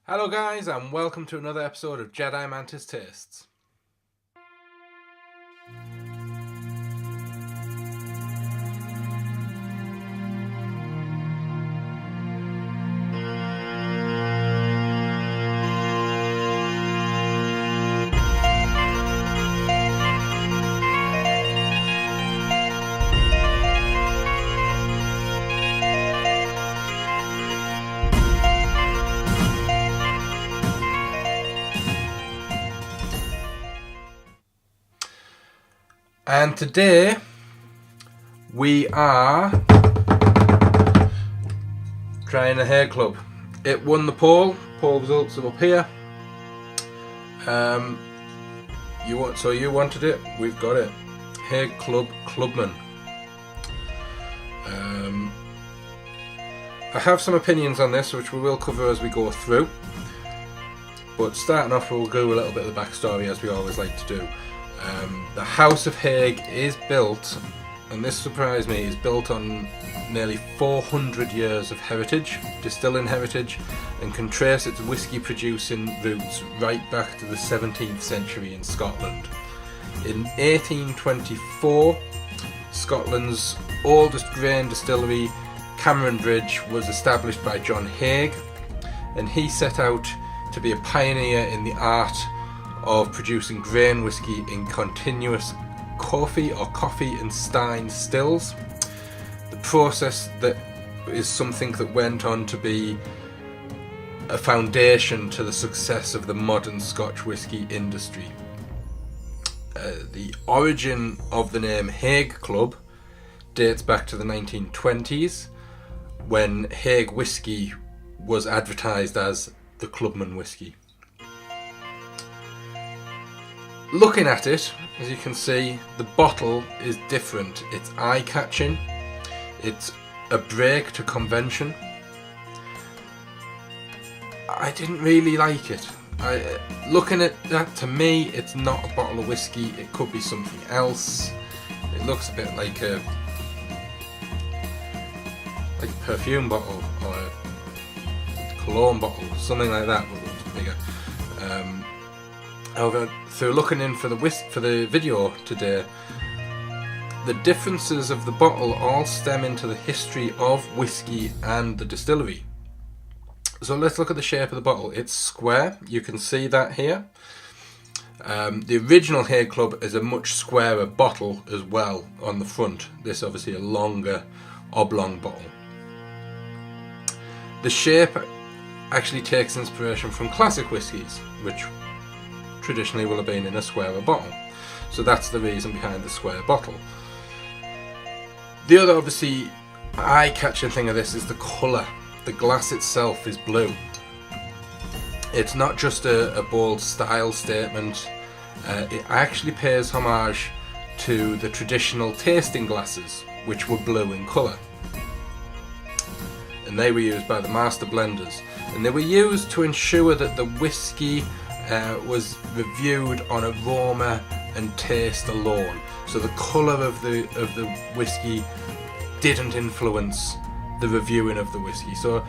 Hello guys, and welcome to another episode of Jedi Mantis Tastes. And today we are trying a Haig Club. It won the poll. Poll results are up here. You wanted it. We've got it. Haig Club Clubman. I have some opinions on this, which we will cover as we go through. But starting off, we'll go a little bit of the backstory, as we always like to do. The House of Haig is built, and this surprised me, is built on nearly 400 years of heritage, distilling heritage, and can trace its whisky producing roots right back to the 17th century in Scotland. In 1824, Scotland's oldest grain distillery, Cameron Bridge, was established by John Haig, and he set out to be a pioneer in the art of producing grain whisky in continuous coffee and stein stills. The process that is something that went on to be a foundation to the success of the modern Scotch whisky industry. The origin of the name Haig Club dates back to the 1920s, when Haig whisky was advertised as the Clubman whisky. Looking at it, as you can see, the bottle is different. It's eye-catching. It's a break to convention. I didn't really like it. Looking at that, to me, it's not a bottle of whiskey. It could be something else. It looks a bit like a perfume bottle or a cologne bottle, something like that, but looks bigger. However, through looking in for the video today, the differences of the bottle all stem into the history of whiskey and the distillery. So let's look at the shape of the bottle. It's square, you can see that here. The original Haig Club is a much squarer bottle as well on the front. This obviously a longer oblong bottle. The shape actually takes inspiration from classic whiskies, which traditionally will have been in a squarer bottle. So that's the reason behind the square bottle. The other obviously eye-catching thing of this is the colour. The glass itself is blue. It's not just a bold style statement. It actually pays homage to the traditional tasting glasses, which were blue in colour. And they were used by the master blenders. And they were used to ensure that the whiskey was reviewed on aroma and taste alone, so the colour of the whiskey didn't influence the reviewing of the whiskey. So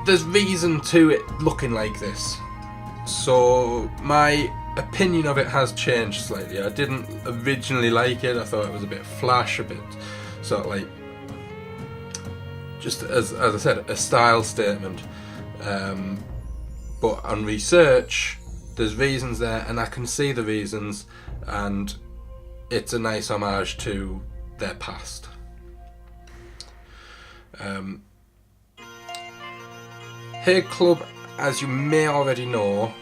there's reason to it looking like this. So my opinion of it has changed slightly. I didn't originally like it. I thought it was a bit flash, a bit sort of like, just as I said, a style statement. But on research, there's reasons there, and I can see the reasons, and it's a nice homage to their past. Haig Club, as you may already know,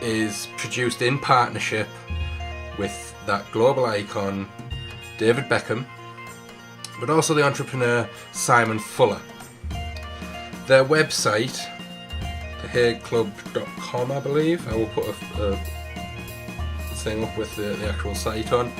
is produced in partnership with that global icon David Beckham, but also the entrepreneur Simon Fuller. Their website, haigclub.com, I believe. I will put a thing up with the actual site on.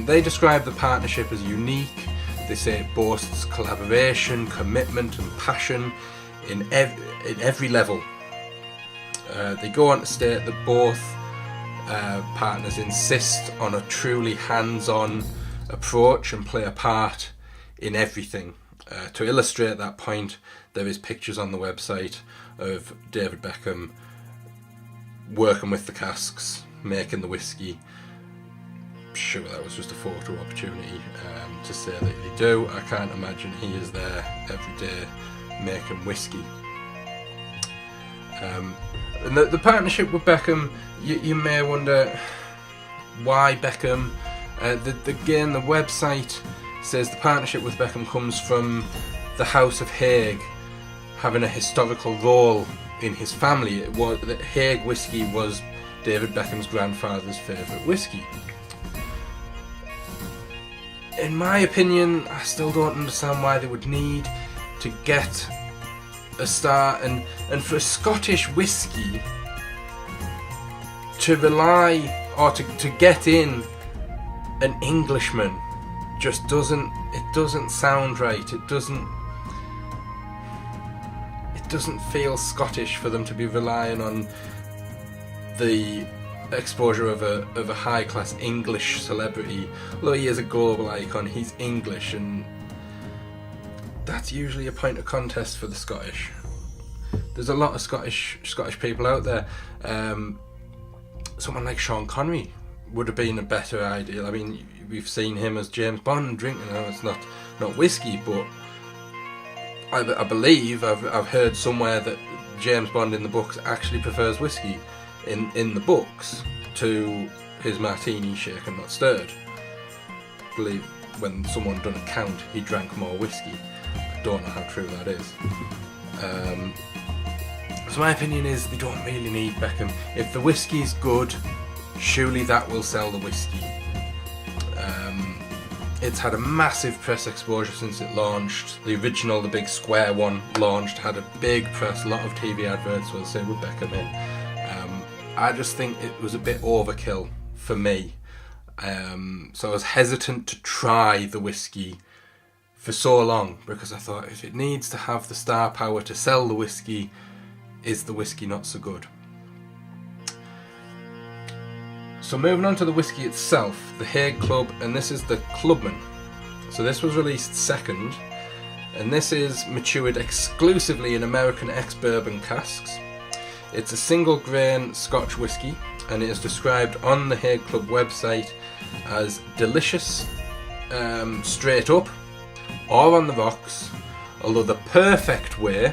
They describe the partnership as unique. They say it boasts collaboration, commitment and passion in every level. They go on to state that both partners insist on a truly hands-on approach and play a part in everything. To illustrate that point, there is pictures on the website of David Beckham working with the casks, making the whiskey. Sure, that was just a photo opportunity to say that they do. I can't imagine he is there every day making whiskey. And the partnership with Beckham, you may wonder why Beckham. Again, the website says the partnership with Beckham comes from the House of Haig having a historical role in his family. It was that Haig whiskey was David Beckham's grandfather's favourite whiskey. In my opinion, I still don't understand why they would need to get a star and for Scottish whiskey to rely or to get in an Englishman just doesn't sound right. It doesn't feel Scottish for them to be relying on the exposure of a high class English celebrity. Although he is a global icon, he's English, and that's usually a point of contest for the Scottish. There's a lot of Scottish people out there. Someone like Sean Connery would have been a better idea. I mean, we've seen him as James Bond drinking. It's not whiskey, but I believe I've heard somewhere that James Bond in the books actually prefers whiskey in the books to his martini shaken not stirred. I believe when someone done a count, he drank more whiskey. I don't know how true that is. So my opinion is they don't really need Beckham. If the whiskey's good, surely that will sell the whiskey. It's had a massive press exposure since it launched. The original, the big square one, launched, had a big press, a lot of TV adverts, we'll say, with Beckham in. I just think it was a bit overkill for me. So I was hesitant to try the whiskey for so long, because I thought, if it needs to have the star power to sell the whiskey, is the whiskey not so good? So moving on to the whiskey itself, the Haig Club, and this is the Clubman. So this was released second, and this is matured exclusively in American ex-bourbon casks. It's a single grain Scotch whiskey, and it is described on the Haig Club website as delicious, straight up, or on the rocks, although the perfect way,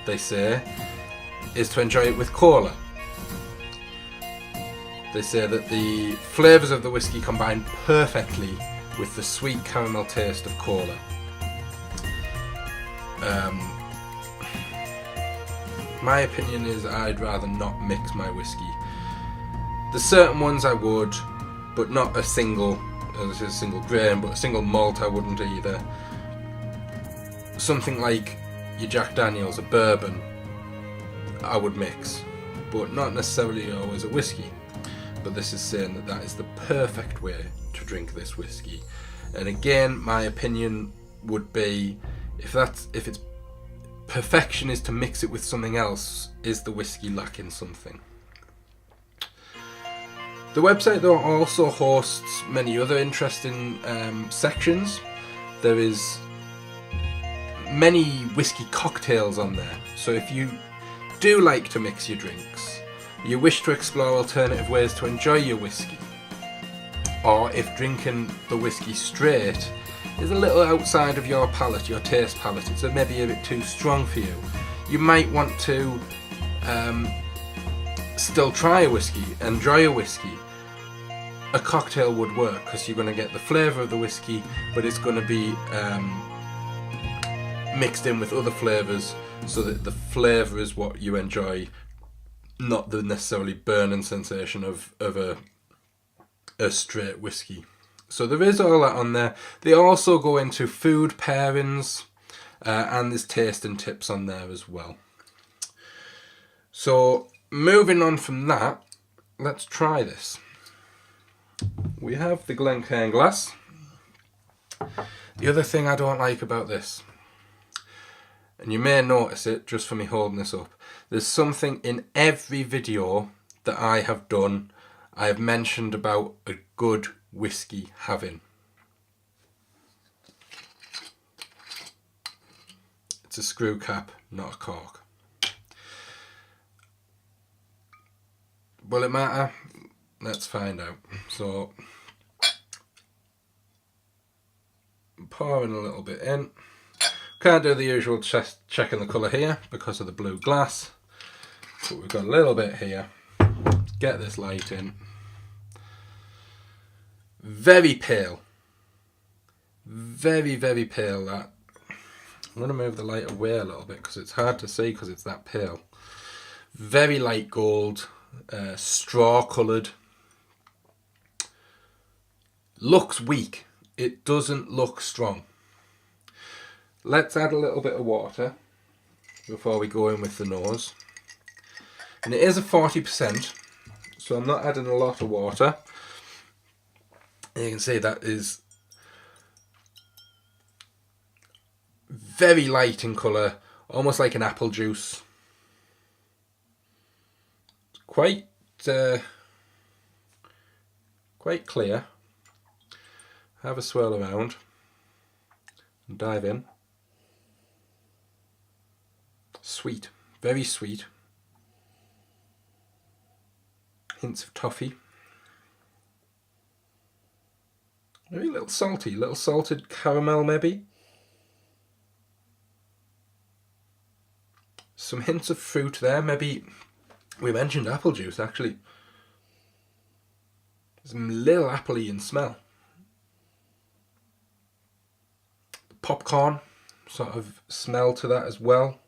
they say, is to enjoy it with cola. They say that the flavours of the whiskey combine perfectly with the sweet caramel taste of cola. My opinion is I'd rather not mix my whiskey. There's certain ones I would, but not a single, as a single grain, but a single malt I wouldn't either. Something like your Jack Daniels, a bourbon, I would mix, but not necessarily always a whiskey. But this is saying that that is the perfect way to drink this whiskey. And again, my opinion would be, if its perfection is to mix it with something else, is the whiskey lacking something? The website though also hosts many other interesting sections. There is many whiskey cocktails on there, so if you do like to mix your drinks, you wish to explore alternative ways to enjoy your whiskey, or if drinking the whiskey straight is a little outside of your palate, your taste palate, it's maybe a bit too strong for you, you might want to still try a whiskey, enjoy a whiskey. A cocktail would work, because you're going to get the flavour of the whiskey, but it's going to be mixed in with other flavours, so that the flavour is what you enjoy, not the necessarily burning sensation of a straight whiskey. So there is all that on there. They also go into food pairings, and there's tasting tips on there as well. So moving on from that, let's try this. We have the Glencairn glass. The other thing I don't like about this, and you may notice it just for me holding this up, there's something in every video that I have done, I have mentioned about a good whiskey having. It's a screw cap, not a cork. Will it matter? Let's find out. So, pouring a little bit in. Can't do the usual checking the colour here because of the blue glass. But we've got a little bit here. Get this light in. Very pale. Very, very pale, that. I'm going to move the light away a little bit because it's hard to see because it's that pale. Very light gold, straw coloured. Looks weak. It doesn't look strong. Let's add a little bit of water before we go in with the nose. And it is a 40%, so I'm not adding a lot of water. And you can see that is very light in colour, almost like an apple juice. Quite clear. Have a swirl around and dive in. Sweet, very sweet. Hints of toffee. Maybe a little salty, little salted caramel maybe. Some hints of fruit there, maybe. We mentioned apple juice actually. Some little appley in smell. Popcorn sort of smell to that as well.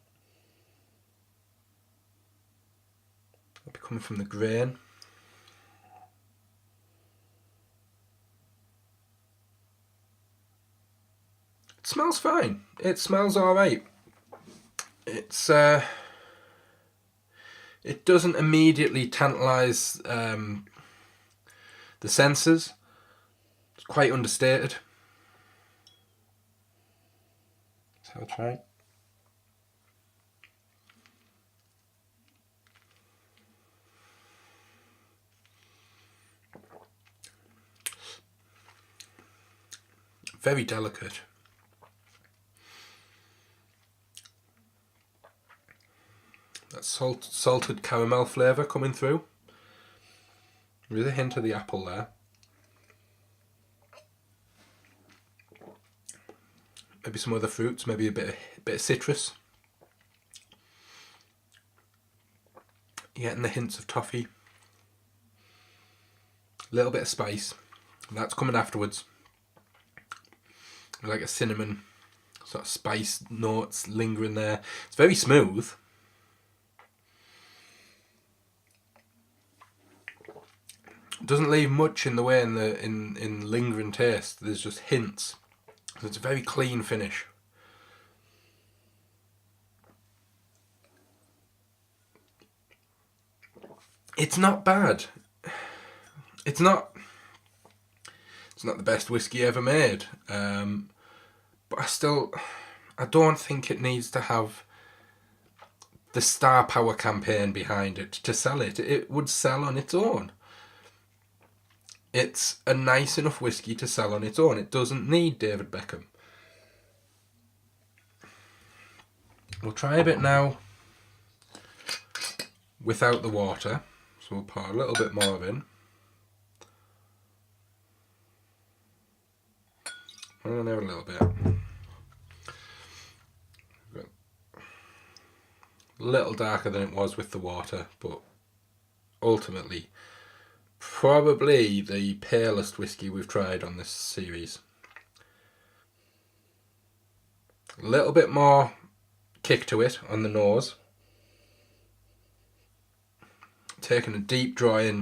Maybe coming from the grain. It smells fine. It smells alright. It's it doesn't immediately tantalise the senses. It's quite understated. Let's have a try. Very delicate. That salted caramel flavour coming through. With a hint of the apple there. Maybe some other fruits, maybe a bit of citrus. You're getting the hints of toffee. A little bit of spice. And that's coming afterwards. Like a cinnamon sort of spice notes lingering there. It's very smooth. Doesn't leave much in the way in lingering taste. There's just hints. So it's a very clean finish. It's not bad. It's not the best whiskey ever made. But I don't think it needs to have the star power campaign behind it to sell it. It would sell on its own. It's a nice enough whiskey to sell on its own. It doesn't need David Beckham. We'll try a bit now without the water. So we'll pour a little bit more in. Only a little bit. A little darker than it was with the water, but ultimately probably the palest whiskey we've tried on this series. A little bit more kick to it on the nose. Taking a deep draw in.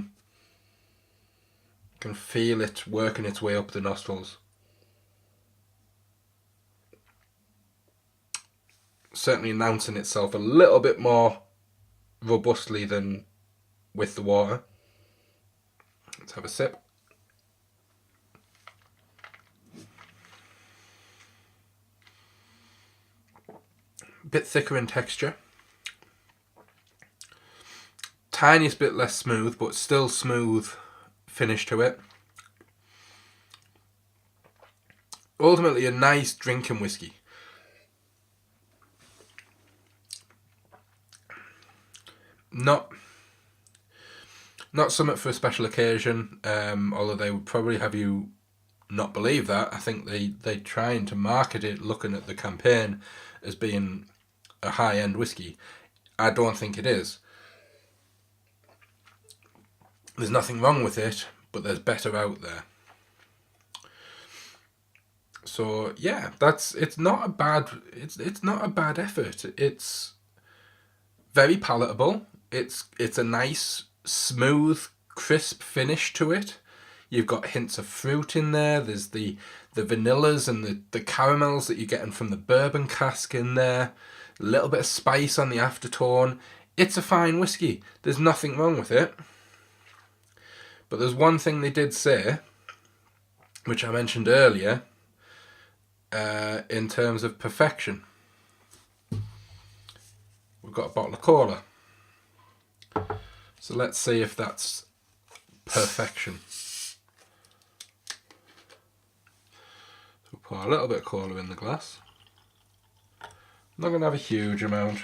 You can feel it working its way up the nostrils. Certainly announcing itself a little bit more robustly than with the water. Let's have a sip. A bit thicker in texture. Tiniest bit less smooth, but still smooth finish to it. Ultimately a nice drinking whiskey. not something for a special occasion, although they would probably have you not believe that. I think they're trying to market it, looking at the campaign, as being a high-end whiskey. I don't think it is. There's nothing wrong with it, but there's better out there. So yeah, it's not a bad effort. It's very palatable. It's a nice, smooth, crisp finish to it. You've got hints of fruit in there. There's the vanillas and the caramels that you're getting from the bourbon cask in there. A little bit of spice on the aftertone. It's a fine whiskey. There's nothing wrong with it. But there's one thing they did say, which I mentioned earlier, in terms of perfection. We've got a bottle of cola. So let's see if that's perfection. So pour a little bit of cola in the glass. I'm not going to have a huge amount.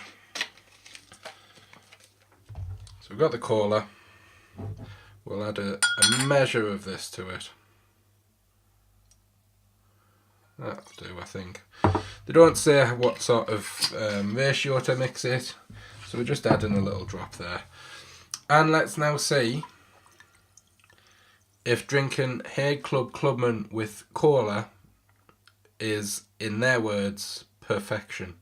So we've got the cola. We'll add a measure of this to it. That'll do, I think. They don't say what sort of ratio to mix it, so we're just adding a little drop there. And let's now see if drinking Haig Club Clubman with cola is, in their words, perfection.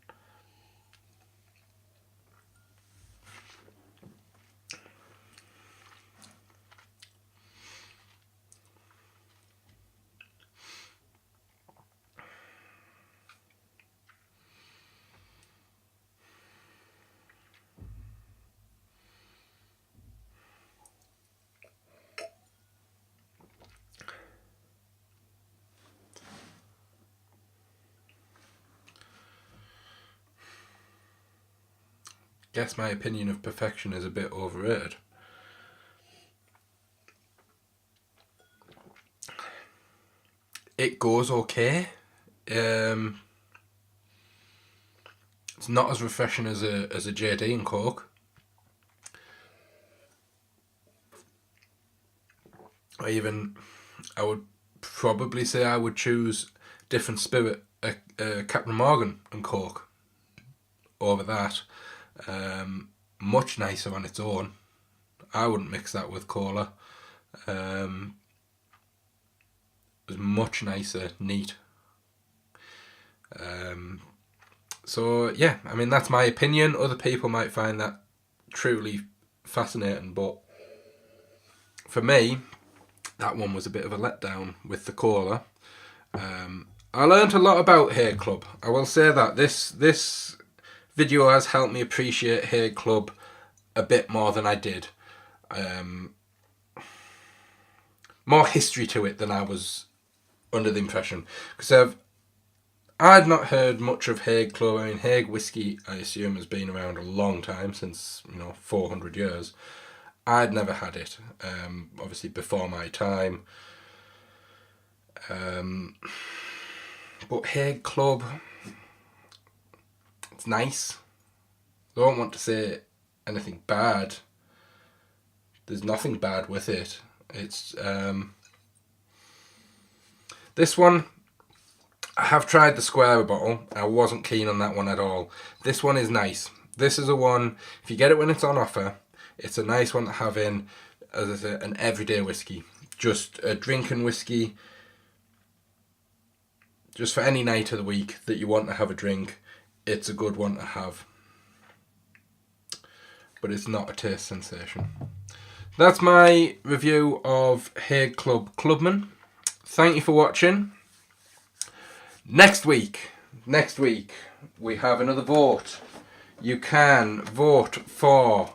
Guess my opinion of perfection is a bit overrated. It goes okay. It's not as refreshing as a JD and Coke. I would probably say I would choose different spirit, Captain Morgan and Coke over that. Much nicer on its own. I wouldn't mix that with cola. It was much nicer, neat. So yeah, I mean, that's my opinion. Other people might find that truly fascinating, but for me, that one was a bit of a letdown with the cola. I learned a lot about Haig Club. I will say that this video has helped me appreciate Haig Club a bit more than I did. More history to it than I was under the impression. Because I'd not heard much of Haig Club. I mean, Haig Whisky, I assume, has been around a long time, since 400 years. I'd never had it, obviously before my time. But Haig Club, it's nice. I don't want to say anything bad. There's nothing bad with it. It's this one, I have tried the square bottle. I wasn't keen on that one at all. This one is nice. This is a one, if you get it when it's on offer, it's a nice one to have in as an everyday whiskey. Just a drinking whiskey, just for any night of the week that you want to have a drink. It's a good one to have. But it's not a taste sensation. That's my review of Haig Club Clubman. Thank you for watching. Next week, we have another vote. You can vote for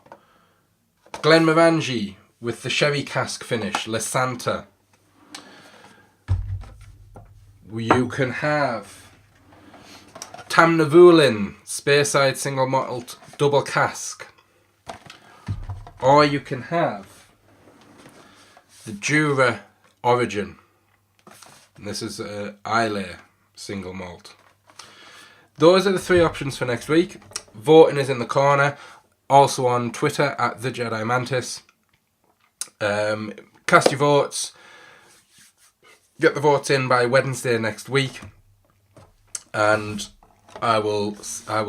Glenmorangie with the sherry cask finish, La Santa. You can have Tamnavulin Speyside Single Malt Double Cask. Or you can have the Jura Origin. And this is a Islay single malt. Those are the three options for next week. Voting is in the corner. Also on Twitter at the Jedi Mantis. Cast your votes. Get the votes in by Wednesday next week, and I will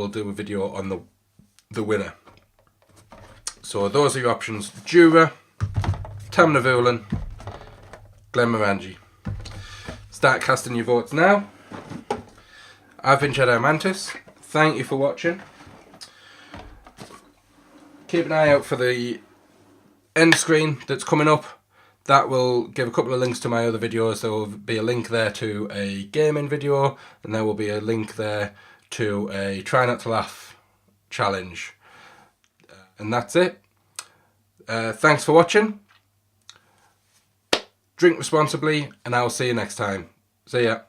do a video on the winner. So those are your options: Jura, Tamnavulan, Glenmorangie. Start casting your votes now. I've been Jedi Mantis. Thank you for watching. Keep an eye out for the end screen that's coming up. That will give a couple of links to my other videos. There will be a link there to a gaming video, and there will be a link there to a try not to laugh challenge. And that's it. Thanks for watching. Drink responsibly, and I'll see you next time. See ya.